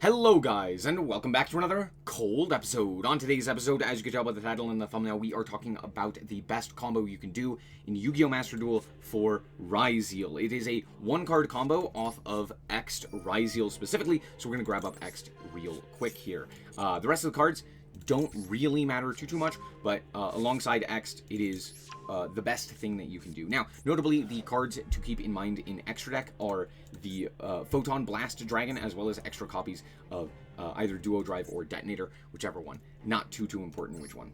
Hello guys, and welcome back to another cold episode. On today's episode, as you can tell by the title and the thumbnail, we are talking about the best combo you can do in Yu-Gi-Oh! Master Duel for Ryzeal. It is a one-card combo off of X'd Ryzeal specifically, so we're going to grab up X'd real quick here. The rest of the cards don't really matter too much, but alongside X'd, it is the best thing that you can do. Now, notably, the cards to keep in mind in Extra Deck are the Photon Blast Dragon, as well as extra copies of either Duo Drive or Detonator, whichever one. Not too important which one.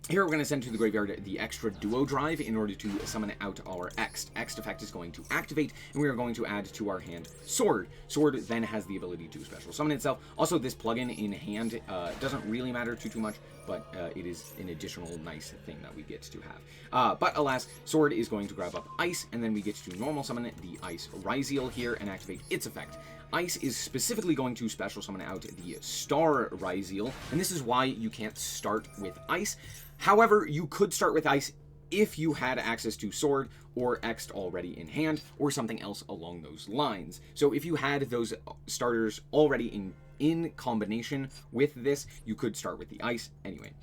Here we're going to send to the graveyard the extra Duo Drive in order to summon out our X'd. X'd effect is going to activate, and we are going to add to our hand Sword. Sword then has the ability to special summon itself. Also, this plugin in hand doesn't really matter too much, but it is an additional nice thing that we get to have. But alas, Sword is going to grab up Ice, and then we get to normal summon the Ice Ryzeal here and activate its effect. Ice is specifically going to special summon out the Star Ryzeal, and this is why you can't start with Ice. However, you could start with Ice if you had access to Sword or X'd already in hand, or something else along those lines. So if you had those starters already in combination with this, you could start with the Ice anyway.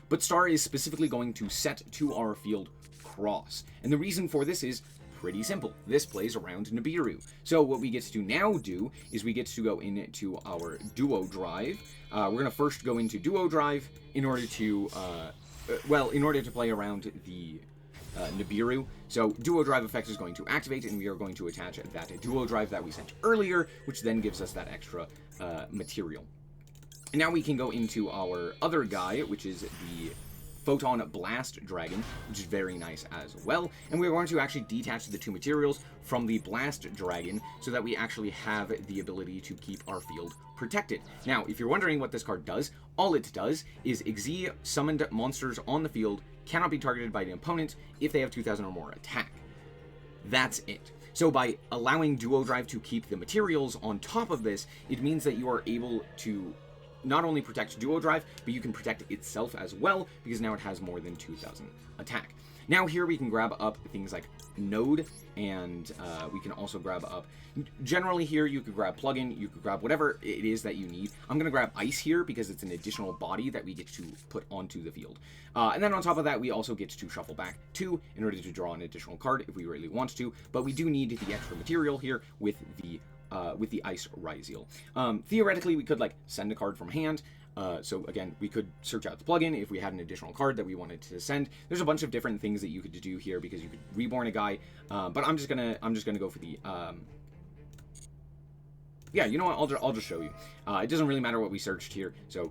But Star is specifically going to set to our field Cross. And the reason for this is pretty simple. This plays around Nibiru. So what we get to now do is we get to go into our Duo Drive. We're going to first go into Duo Drive in order to, play around the Nibiru. So Duo Drive effect is going to activate, and we are going to attach that Duo Drive that we sent earlier, which then gives us that extra material. And now we can go into our other guy, which is the Photon Blast Dragon, which is very nice as well. And we're going to actually detach the two materials from the Blast Dragon so that we actually have the ability to keep our field protected. Now, if you're wondering what this card does, all it does is Xyz summoned monsters on the field cannot be targeted by the opponent if they have 2,000 or more attack. That's it. So by allowing Duo Drive to keep the materials on top of this, it means that you are able to not only protect Duo Drive, but you can protect itself as well, because now it has more than 2,000 attack. Now here we can grab up things like Node, and we can also grab up, generally here you could grab Plugin, you could grab whatever it is that you need. I'm going to grab Ice here because it's an additional body that we get to put onto the field. And then on top of that, we also get to shuffle back 2 in order to draw an additional card if we really want to, but we do need the extra material here with the Ice Ryzeal. Theoretically, we could send a card from hand. So again, we could search out the plugin if we had an additional card that we wanted to send. There's a bunch of different things that you could do here because you could reborn a guy. But I'm just gonna go for the yeah, you know what? I'll just show you. It doesn't really matter what we searched here. So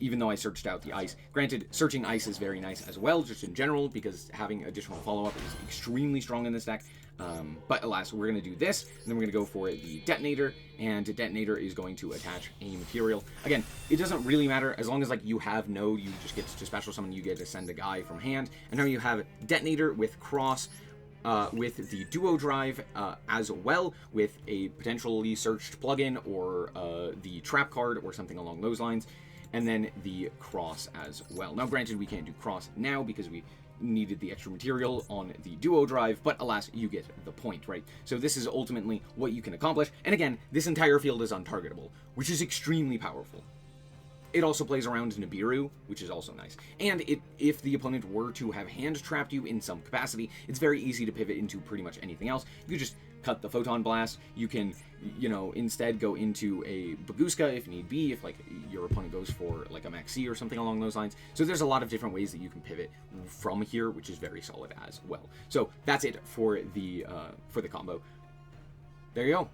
even though I searched out the Ice, granted, searching Ice is very nice as well, just in general, because having additional follow-up is extremely strong in this deck. But alas, we're going to do this, and then we're going to go for the Detonator, and Detonator is going to attach a material. Again, it doesn't really matter, as long as you have Node, you just get to special summon, you get to send a guy from hand, and now you have Detonator with Cross, with the Duo Drive as well, with a potentially searched plugin, or the Trap card, or something along those lines, and then the Cross as well. Now granted, we can't do Cross now because we needed the extra material on the Duo Drive, but alas, you get the point, right? So this is ultimately what you can accomplish, and again, this entire field is untargetable, which is extremely powerful. It also plays around Nibiru, which is also nice. And if the opponent were to have hand-trapped you in some capacity, it's very easy to pivot into pretty much anything else. You just cut the Photon Blast. You can, instead go into a Baguska if need be, if your opponent goes for a Maxi or something along those lines. So there's a lot of different ways that you can pivot from here, which is very solid as well. So that's it for the combo. There you go.